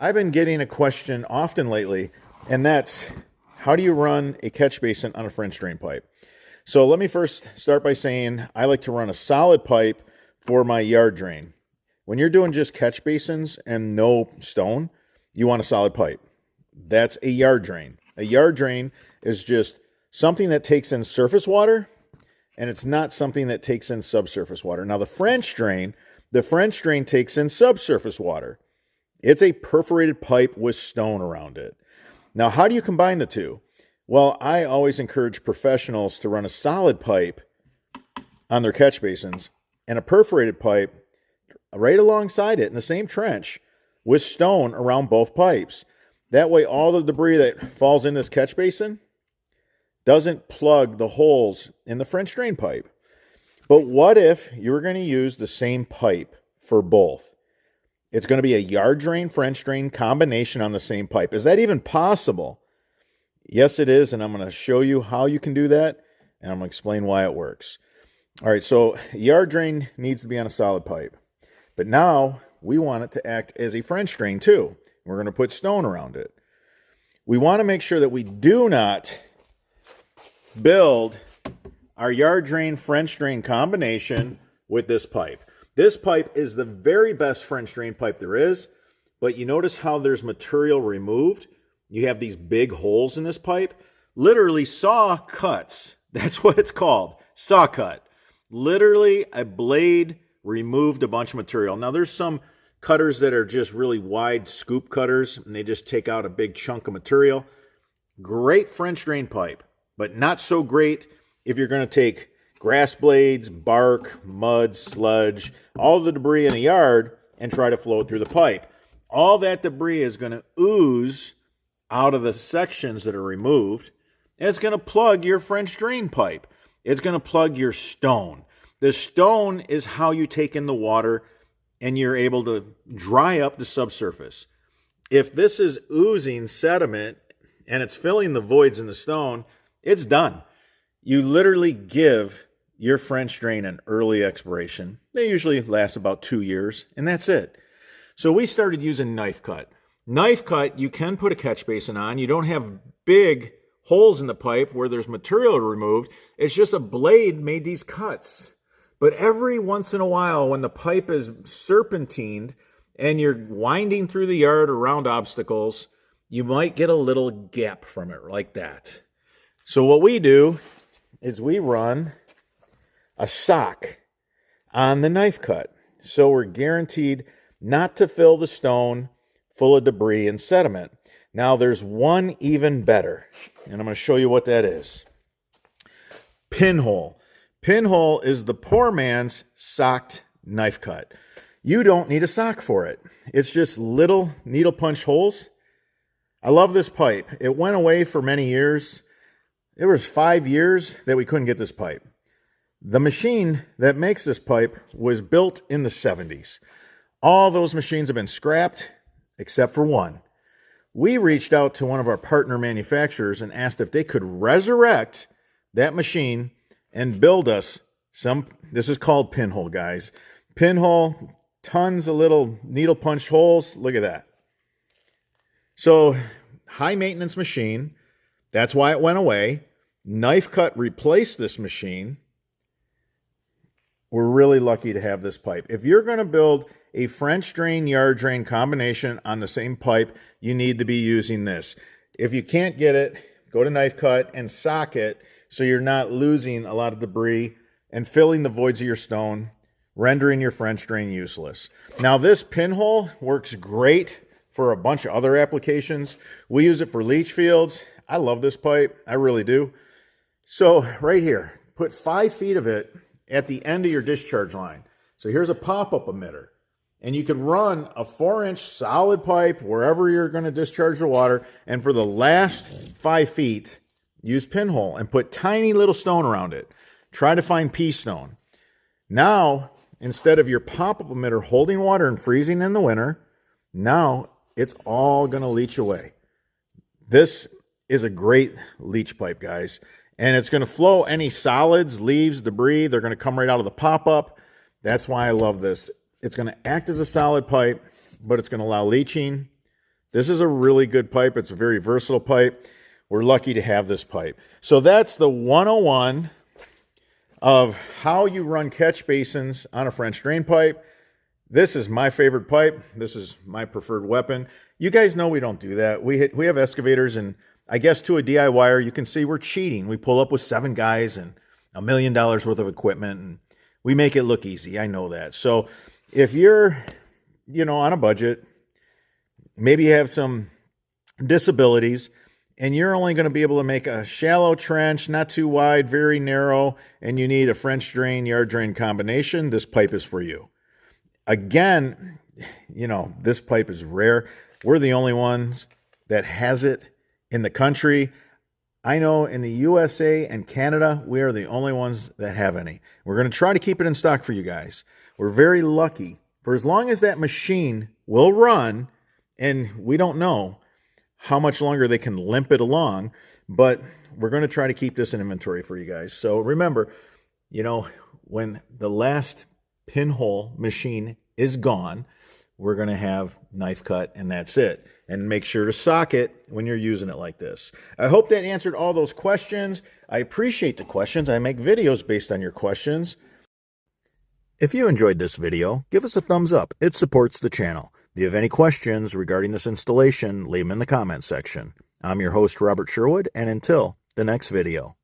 I've been getting a question often lately, and that's how do you run a catch basin on a French drain pipe? So let me first start by saying I like to run a solid pipe for my yard drain. When you're doing just catch basins and no stone, you want a solid pipe. That's a yard drain. A yard drain is just something that takes in surface water, and it's not something that takes in subsurface water. Now the French drain takes in subsurface water. It's a perforated pipe with stone around it. Now, how do you combine the two? Well, I always encourage professionals to run a solid pipe on their catch basins and a perforated pipe right alongside it in the same trench with stone around both pipes. That way, all the debris that falls in this catch basin doesn't plug the holes in the French drain pipe. But what if you were going to use the same pipe for both? It's going to be a yard drain, French drain combination on the same pipe. Is that even possible? Yes, it is, and I'm going to show you how you can do that, and I'm going to explain why it works. All right, so yard drain needs to be on a solid pipe. But now we want it to act as a French drain too. We're going to put stone around it. We want to make sure that we do not build our yard drain, French drain combination with this pipe. This pipe is the very best French drain pipe there is, but you notice how there's material removed? You have these big holes in this pipe. Literally saw cuts. That's what it's called, saw cut. Literally a blade removed a bunch of material. Now there's some cutters that are just really wide scoop cutters, and they just take out a big chunk of material. Great French drain pipe, but not so great if you're going to take grass blades, bark, mud, sludge, all the debris in a yard and try to flow it through the pipe. All that debris is going to ooze out of the sections that are removed, and it's going to plug your French drain pipe. It's going to plug your stone. The stone is how you take in the water and you're able to dry up the subsurface. If this is oozing sediment and it's filling the voids in the stone, it's done. You literally give your French drain an early expiration. They usually last about 2 years, and that's it. So we started using knife cut. Knife cut, you can put a catch basin on. You don't have big holes in the pipe where there's material removed. It's just a blade made these cuts. But every once in a while, when the pipe is serpentined and you're winding through the yard around obstacles, you might get a little gap from it like that. So what we do is we run a sock on the knife cut. So we're guaranteed not to fill the stone full of debris and sediment. Now there's one even better, and I'm going to show you what that is. Pinhole. Pinhole is the poor man's socked knife cut. You don't need a sock for it. It's just little needle punch holes. I love this pipe. It went away for many years. It was 5 years that we couldn't get this pipe. The machine that makes this pipe was built in the 70s. All those machines have been scrapped except for one. We reached out to one of our partner manufacturers and asked if they could resurrect that machine and build us some. This is called Pinhole, guys. Pinhole, tons of little needle punch holes. Look at that. So high maintenance machine. That's why it went away. Knife cut replaced this machine. We're really lucky to have this pipe. If you're going to build a French drain, yard drain combination on the same pipe, you need to be using this. If you can't get it, go to knife cut and sock it so you're not losing a lot of debris and filling the voids of your stone, rendering your French drain useless. Now this pinhole works great for a bunch of other applications. We use it for leach fields. I love this pipe. I really do. So right here, put 5 feet of it at the end of your discharge line. So here's a pop-up emitter. And you can run a 4-inch solid pipe wherever you're going to discharge the water. And for the last 5 feet, use pinhole and put tiny little stone around it. Try to find pea stone. Now, instead of your pop-up emitter holding water and freezing in the winter, now it's all going to leach away. This is a great leach pipe, guys. And it's going to flow any solids, leaves, debris. They're going to come right out of the pop-up. That's why I love this. It's going to act as a solid pipe, but it's going to allow leaching. This is a really good pipe. It's a very versatile pipe. We're lucky to have this pipe. So that's the 101 of how you run catch basins on a French drain pipe. This is my favorite pipe. This is my preferred weapon. You guys know we don't do that. We have excavators, and I guess to a DIYer, you can see we're cheating. We pull up with 7 guys and $1 million worth of equipment, and we make it look easy. I know that. So if you're, on a budget, maybe you have some disabilities, and you're only going to be able to make a shallow trench, not too wide, very narrow, and you need a French drain, yard drain combination, this pipe is for you. Again, this pipe is rare. We're the only ones that has it in the country. I know in the USA and Canada, we are the only ones that have any. We're going to try to keep it in stock for you guys. We're very lucky. For as long as that machine will run, and we don't know how much longer they can limp it along, but we're going to try to keep this in inventory for you guys. So remember, when the last pinhole machine is gone, we're going to have knife cut, and that's it. And make sure to sock it when you're using it like this. I hope that answered all those questions. I appreciate the questions. I make videos based on your questions. If you enjoyed this video, give us a thumbs up. It supports the channel. If you have any questions regarding this installation, leave them in the comments section. I'm your host, Robert Sherwood, and until the next video.